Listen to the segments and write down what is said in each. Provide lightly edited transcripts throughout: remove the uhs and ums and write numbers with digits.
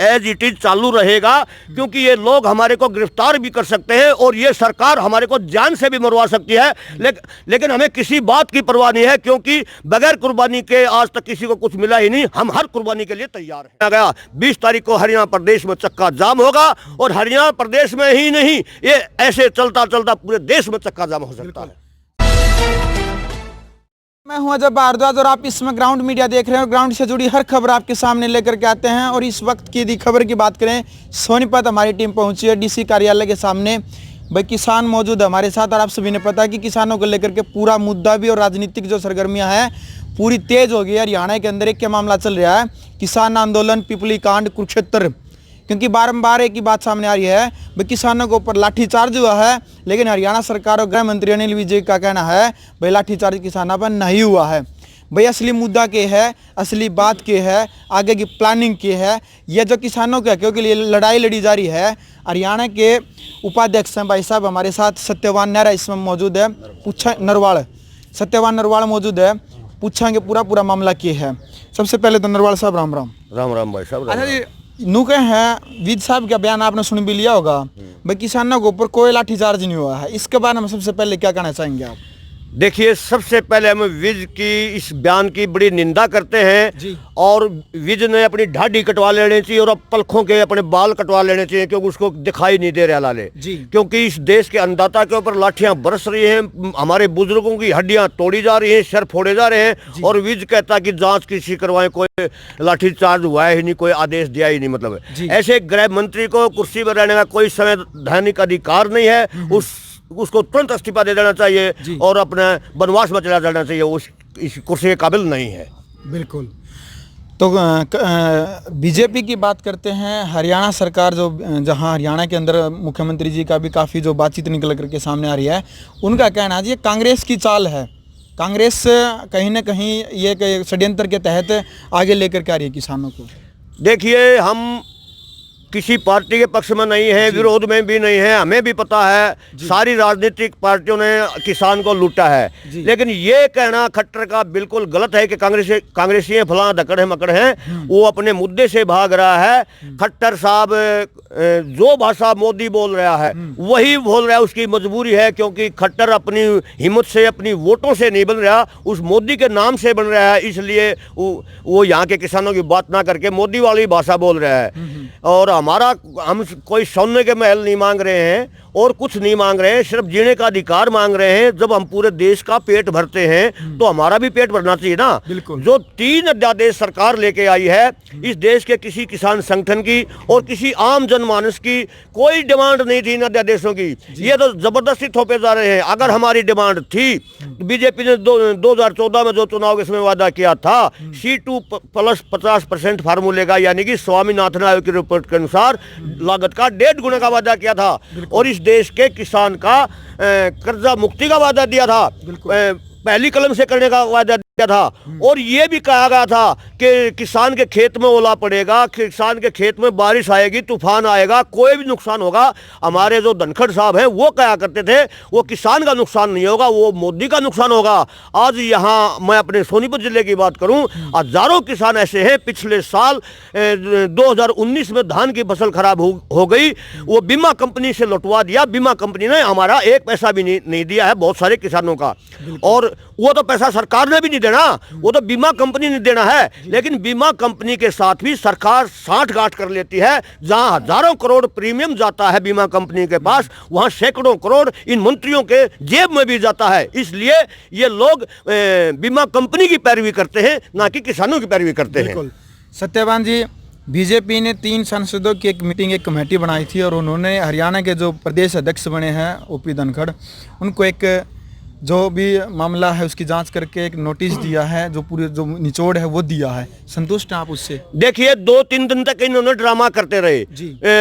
As it is चालू रहेगा, क्योंकि ये लोग हमारे को गिरफ्तार भी कर सकते हैं और ये सरकार हमारे को जान से भी मरवा सकती है। लेकिन हमें किसी बात की परवाह नहीं है, क्योंकि बगैर कुर्बानी के आज तक किसी को कुछ मिला ही नहीं। हम हर कुर्बानी के लिए तैयार हैं। गया 20 तारीख को हरियाणा प्रदेश में चक्का जाम होगा, और हरियाणा प्रदेश में ही नहीं, ये ऐसे चलता चलता पूरे देश में चक्का जाम हो सकता है। मैं हूं अजय भारद्वाज और आप इसमें ग्राउंड मीडिया देख रहे हैं। ग्राउंड से जुड़ी हर खबर आपके सामने लेकर के आते हैं। और इस वक्त की यदि खबर की बात करें, सोनीपत हमारी टीम पहुंची है डीसी कार्यालय के सामने। भाई किसान मौजूद है हमारे साथ, और आप सभी ने पता है कि किसानों को लेकर के पूरा मुद्दा भी और राजनीतिक जो सरगर्मियां हैं पूरी तेज हो गई है। हरियाणा के अंदर एक क्या मामला चल रहा है, किसान आंदोलन, पिपली कांड, कुरुक्षेत्र, क्योंकि बारंबार एक ही बात सामने आ रही है, भाई किसानों के ऊपर लाठीचार्ज हुआ है। लेकिन हरियाणा सरकार और गृह मंत्री अनिल विज का कहना है भाई लाठीचार्ज किसानों पर नहीं हुआ है। भाई असली मुद्दा के है, असली बात के है, आगे की प्लानिंग के है, यह जो किसानों के हकों के लिए लड़ाई लड़ी जा रही है। हरियाणा के उपाध्यक्ष हैं भाई साहब हमारे साथ, सत्यवान नेहरा इसमें मौजूद है, पूछा नरवाल, सत्यवान नरवाल मौजूद है, पूछांगे पूरा मामला क्या है। सबसे पहले तो नरवाल साहब राम राम। राम राम भाई साहब। अच्छा जी, नुके हैं विज साहब का बयान आपने सुन भी लिया होगा, भाई किसानों के ऊपर कोई लाठीचार्ज नहीं हुआ है, इसके बारे में सबसे पहले क्या कहना चाहेंगे आप? देखिए, सबसे पहले हम विज की इस बयान की बड़ी निंदा करते हैं जी। और विज ने अपनी ढाडी कटवा लेनी चाहिए और अब पलखों के अपने बाल कटवा लेने चाहिए, क्योंकि उसको दिखाई नहीं दे रहा लाले जी। क्योंकि इस देश के अन्नदाता के ऊपर लाठियां बरस रही हैं, हमारे बुजुर्गों की हड्डियां तोड़ी जा रही हैं, सर फोड़े जा रहे हैं, और विज कहता है कि जांच किसी करवाएं, कोई लाठीचार्ज हुआ ही नहीं, कोई आदेश दिया ही नहीं। मतलब ऐसे गृह मंत्री को कुर्सी पर रहने का कोई संवैधानिक अधिकार नहीं है, उसको तुरंत इस्तीफा दे देना चाहिए और अपने वनवास में चला जाना चाहिए, उस इस कुर्सी के काबिल नहीं है। बिल्कुल। तो बीजेपी की बात करते हैं। हरियाणा सरकार जो जहां हरियाणा के अंदर मुख्यमंत्री जी का भी काफ़ी जो बातचीत निकल करके सामने आ रही है, उनका कहना है ये कांग्रेस की चाल है, कांग्रेस कहीं ना कहीं ये षड्यंत्र के तहत आगे लेकर के आ रही है किसानों को। देखिए, हम किसी पार्टी के पक्ष में नहीं है, विरोध में भी नहीं है, हमें भी पता है सारी राजनीतिक पार्टियों ने किसान को लूटा है। लेकिन ये कहना खट्टर का बिल्कुल गलत है कि कांग्रेसी फलां धकड़ है मकड़ हैं, वो अपने मुद्दे से भाग रहा है। खट्टर साहब जो भाषा मोदी बोल रहा है वही बोल रहा है, उसकी मजबूरी है, क्योंकि खट्टर अपनी हिम्मत से, अपनी वोटों से नहीं बन रहा, उस मोदी के नाम से बन रहा है। इसलिए वो यहाँ के किसानों की बात ना करके मोदी वाली भाषा बोल रहा है। और हम कोई सोने के महल नहीं मांग रहे हैं और कुछ नहीं मांग रहे हैं, सिर्फ जीने का अधिकार मांग रहे हैं। जब हम पूरे देश का पेट भरते हैं तो हमारा भी पेट भरना चाहिए ना। जो 3 अध्यादेश सरकार लेके आई है, इस देश के किसी किसान संगठन की और किसी आम जनमानस की कोई डिमांड नहीं थी इन अध्यादेशों की। ये तो जबरदस्ती थोपे जा रहे हैं। अगर हमारी डिमांड थी, बीजेपी ने 2014 में जो चुनाव इसमें वादा किया था, C2 प्लस 50% फार्मूले का, यानी कि स्वामीनाथन आयोग की रिपोर्ट के अनुसार लागत का 1.5 गुना का वादा किया था, और इस देश के किसान का कर्जा मुक्ति का वादा दिया था, पहली कलम से करने का वादा दिया था। और ये भी कहा गया था कि किसान के खेत में ओला पड़ेगा, किसान के खेत में बारिश आएगी, तूफान आएगा, कोई भी नुकसान होगा, हमारे जो धनखड़ साहब हैं वो कहा करते थे वो किसान का नुकसान नहीं होगा, वो मोदी का नुकसान होगा। आज यहाँ मैं अपने सोनीपत जिले की बात करूं, हजारों किसान ऐसे हैं, पिछले साल 2019 में धान की फसल खराब हो गई, वो बीमा कंपनी से लौटवा दिया, बीमा कंपनी ने हमारा एक पैसा भी नहीं दिया है बहुत सारे किसानों का। और वो तो पैसा सरकार ने भी नहीं देना, वो तो बीमा कंपनी ने देना है। लेकिन बीमा कंपनी के साथ भी सरकार साठ-गांठ कर लेती है। जहां हजारों करोड़ प्रीमियम जाता है बीमा कंपनी के पास, वहां सैकड़ों करोड़ इन मंत्रियों के जेब में भी जाता है। इसलिए ये लोग बीमा कंपनी की पैरवी करते हैं, ना कि किसानों की पैरवी करते हैं। सत्यवान जी, बीजेपी ने 3 सांसदों की एक मीटिंग, एक कमेटी बनाई थी, और उन्होंने हरियाणा के जो प्रदेश अध्यक्ष बने हैं OP धनखड़, उनको एक जो भी मामला है उसकी जांच करके एक नोटिस दिया है, जो पूरे जो निचोड़ है वो दिया है। संतुष्ट हैं आप उससे? देखिए, 2-3 दिन तक इन्होंने ड्रामा करते रहे।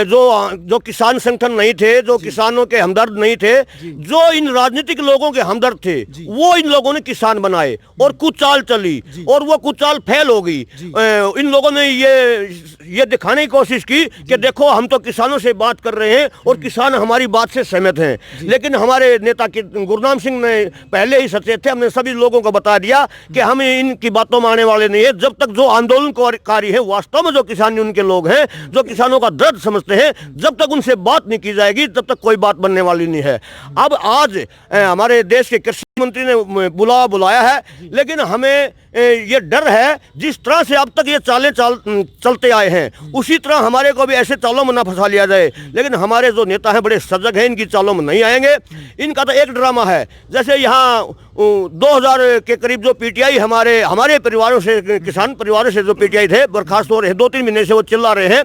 जो किसान संगठन नहीं थे, जो किसानों के हमदर्द नहीं थे, जो इन राजनीतिक लोगों के हमदर्द थे, वो इन लोगों ने किसान बनाए और कुछ चाल चली, और वो कुछ चाल फेल हो गई। इन लोगों ने ये दिखाने की कोशिश की कि देखो हम तो किसानों से बात कर रहे हैं और किसान हमारी बात से सहमत हैं। लेकिन हमारे नेता गुरनाम सिंह ने पहले ही सचेत थे। हमने सभी लोगों को बता दिया कि हम इनकी बातों में आने वाले नहीं है। जब तक जो आंदोलनकारी है, वास्तव में जो किसान उनके लोग हैं, जो किसानों का दर्द समझते हैं, जब तक उनसे बात नहीं की जाएगी तब तक कोई बात बनने वाली नहीं है। अब आज हमारे देश के कृषि मंत्री ने बुलाया है, लेकिन हमें ये डर है जिस तरह से अब तक ये चालें चलते आए हैं, उसी तरह हमारे को भी ऐसे चालों में ना फंसा लिया जाए। लेकिन हमारे जो नेता हैं बड़े सजग हैं, इनकी चालों में नहीं आएंगे। इनका तो एक ड्रामा है, जैसे यहाँ 2000 के करीब जो पीटीआई हमारे परिवारों से, किसान परिवारों से जो पीटीआई थे, बर्खास्त हो रहे हैं। 2-3 महीने से वो चिल्ला रहे हैं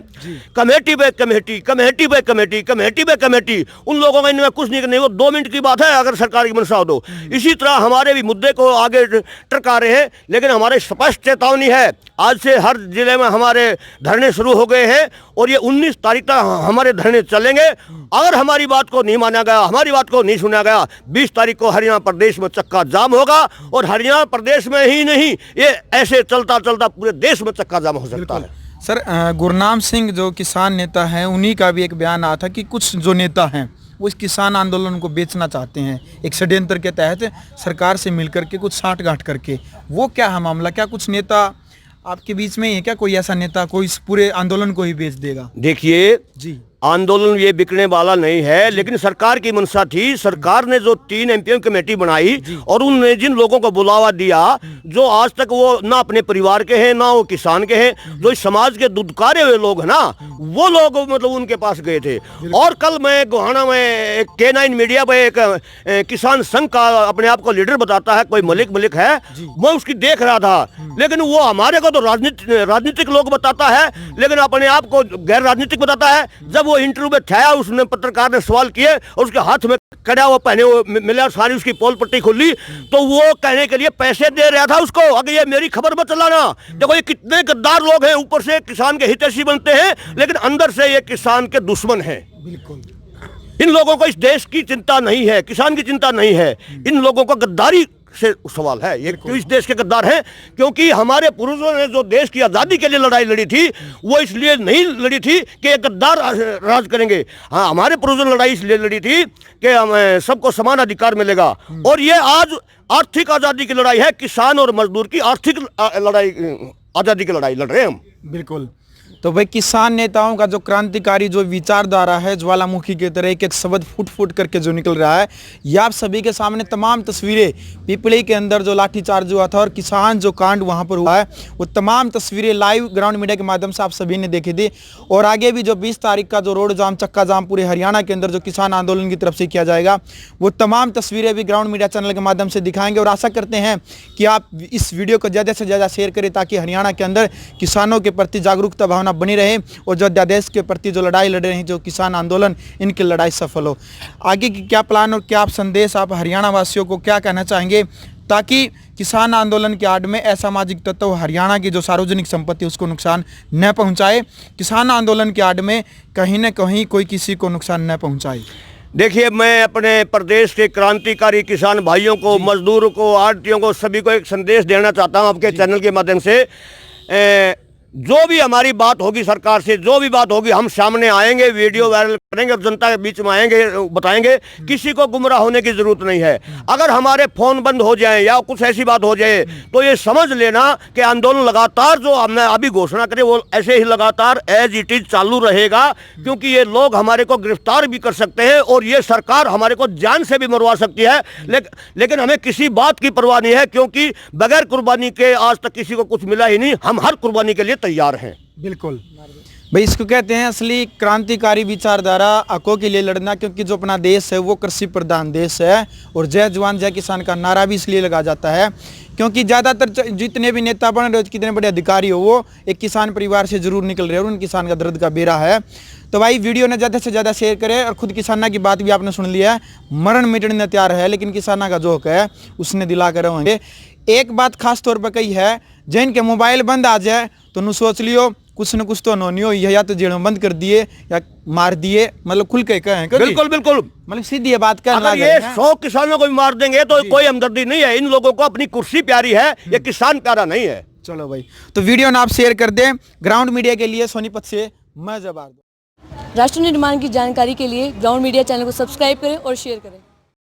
कमेटी पे कमेटी, कमेटी पे कमेटी, कमेटी पे कमेटी। उन लोगों का इनमें कुछ नहीं, वो 2 मिनट की बात है अगर सरकार की मंशा हो तो। इसी तरह हमारे भी मुद्दे को आगे टरका रहे हैं, लेकिन हमारे स्पष्ट चेतावनी है। आज से हर जिले में हमारे धरने शुरू हो गए हैं और ये 19 तारीख तक हमारे धरने चलेंगे। अगर हमारी बात को नहीं माना गया, हमारी बात को नहीं सुना गया, 20 तारीख को हरियाणा प्रदेश में चक्का जाम होगा। और हरियाणा प्रदेश में ही नहीं, ये ऐसे चलता चलता पूरे देश में चक्का जाम हो सकता है। सर, गुरनाम सिंह जो किसान नेता हैं, उन्हीं का भी एक बयान आया था कि कुछ जो नेता हैं वो इस किसान आंदोलन को बेचना चाहते हैं, एक षड्यंत्र के तहत सरकार से मिलकर के कुछ साठगांठ करके। वो क्या है मामला? क्या कुछ नेता आपके बीच में ही है क्या? कोई ऐसा नेता कोई इस पूरे आंदोलन को ही बेच देगा? देखिए जी, आंदोलन ये बिकने वाला नहीं है, लेकिन सरकार की मंशा थी। सरकार ने जो 3 एमपीओ कमेटी बनाई और उनने जिन लोगों को बुलावा दिया, जो आज तक वो ना अपने परिवार के हैं ना वो किसान के हैं, जो इस समाज के दुदकारे हुए लोग हैं ना, वो लोग मतलब उनके पास गए थे। और कल मैं गोहाना में K9 मीडिया पे एक किसान संघ का अपने आप को लीडर बताता है, कोई मलिक है, मैं उसकी देख रहा था। लेकिन वो हमारे को तो राजनीतिक लोग बताता है, लेकिन अपने आप को गैर राजनीतिक बताता है। जब वो इंटरव्यू में छाया, उसने पत्रकार ने सवाल किए और उसके हाथ में कड़ा वो पहने हुए मिला, सारी उसकी पोल पट्टी खुली, तो वो कहने के लिए पैसे दे रहा था उसको, अगर ये मेरी खबर मत चलाना। देखो ये कितने गद्दार लोग हैं, ऊपर से किसान के हितैषी बनते हैं, लेकिन अंदर से ये किसान के दुश्मन हैं। बिल्कुल। इन लोगों को इस देश की चिंता नहीं है, किसान की चिंता नहीं है। इन लोगों को गद्दारी से सवाल है, ये क्यों इस देश के गद्दार हैं? क्योंकि हमारे पूर्वजों ने जो देश की आज़ादी के लिए लड़ाई लड़ी थी, वो इसलिए नहीं लड़ी थी कि ये गद्दार राज करेंगे। हाँ, हमारे पूर्वजों ने लड़ाई इसलिए लड़ी थी कि सबको समान अधिकार मिलेगा। और ये आज आर्थिक आज़ादी की लड़ाई है, किसान और मजदूर की आर्थिक लड़ाई, आज़ादी की लड़ाई लड़ रहे हैं हम। बिल्कुल। तो भाई किसान नेताओं का जो क्रांतिकारी जो विचारधारा है, ज्वालामुखी की तरह एक एक शब्द फूट फूट करके जो निकल रहा है, ये आप सभी के सामने तमाम तस्वीरें, पिपली के अंदर जो लाठीचार्ज हुआ था और किसान जो कांड वहां पर हुआ है, वो तमाम तस्वीरें लाइव ग्राउंड मीडिया के माध्यम से आप सभी ने देखी थी। और आगे भी जो 20 तारीख का जो रोड जाम, चक्का जाम पूरे हरियाणा के अंदर जो किसान आंदोलन की तरफ से किया जाएगा, वो तमाम तस्वीरें भी ग्राउंड मीडिया चैनल के माध्यम से दिखाएंगे। और आशा करते हैं कि आप इस वीडियो को ज़्यादा से ज़्यादा शेयर करें, ताकि हरियाणा के अंदर किसानों के प्रति जागरूकता भावना बनी रहे और जो अध्यादेश के प्रति जो लड़ाई लड़ रहे हैं, जो किसान आंदोलन, इनकी लड़ाई सफल हो। आगे की क्या प्लान और क्या आप संदेश आप हरियाणा वासियों को क्या कहना चाहेंगे, ताकि किसान आंदोलन के आड़ में असामाजिक तत्व हरियाणा की जो सार्वजनिक संपत्ति उसको नुकसान न पहुंचाए, किसान आंदोलन के आड़ में कहीं न कहीं कोई किसी को नुकसान न पहुंचाए? देखिए, मैं अपने प्रदेश के क्रांतिकारी किसान भाइयों को, मजदूरों को, आड़तियों को, सभी को एक संदेश देना चाहता हूं आपके चैनल के माध्यम से। जो भी हमारी बात होगी सरकार से, जो भी बात होगी, हम सामने आएंगे, वीडियो वायरल करेंगे और जनता के बीच में आएंगे, बताएंगे। किसी को गुमराह होने की जरूरत नहीं है। अगर हमारे फोन बंद हो जाए या कुछ ऐसी बात हो जाए, तो ये समझ लेना कि आंदोलन लगातार जो हमने अभी घोषणा करी, वो ऐसे ही लगातार एज इट इज चालू रहेगा। क्योंकि ये लोग हमारे को गिरफ्तार भी कर सकते हैं और ये सरकार हमारे को जान से भी मरवा सकती है। लेकिन हमें किसी बात की परवाह नहीं है, क्योंकि बगैर कुर्बानी के आज तक किसी को कुछ मिला ही नहीं। हम हर कुर्बानी के लिए तैयार हैं। बिल्कुल भाई, इसको कहते हैं असली क्रांतिकारी विचारधारा, हकों के लिए लड़ना। क्योंकि जो अपना देश है वो कृषि प्रधान देश है, और जय जवान जय किसान का नारा भी इसलिए लगा जाता है क्योंकि ज़्यादातर जितने भी नेता बन रहे हो, कितने बड़े अधिकारी हो, वो एक किसान परिवार से जरूर निकल रहे हैं और उन किसान का दर्द का बेरा है। तो भाई वीडियो ने ज़्यादा से ज़्यादा शेयर करें। और खुद किसाना की बात भी आपने सुन लिया है, मरण मिटने तैयार है, लेकिन किसाना का जो हक है उसने दिला कर रहेंगे। एक बात खास तौर पर कही है, जिनके मोबाइल बंद आ जाए तो नु सोच लियो कुछ न कुछ तो नोनी हो, या तो जेल में बंद कर दिए या मार दिए, मतलब खुल के कहें। बिल्कुल बिल्कुल, मतलब सीधी ये बात कहना। अगर ये 100 किसानों को भी मार देंगे तो कोई हमदर्दी नहीं है। इन लोगों को अपनी कुर्सी प्यारी है, ये किसान प्यारा नहीं है। चलो भाई, तो वीडियो ना आप शेयर कर दें। ग्राउंड मीडिया के लिए सोनीपत से मैं जवाब। राष्ट्र निर्माण की जानकारी के लिए ग्राउंड मीडिया चैनल को सब्सक्राइब करें और शेयर करें।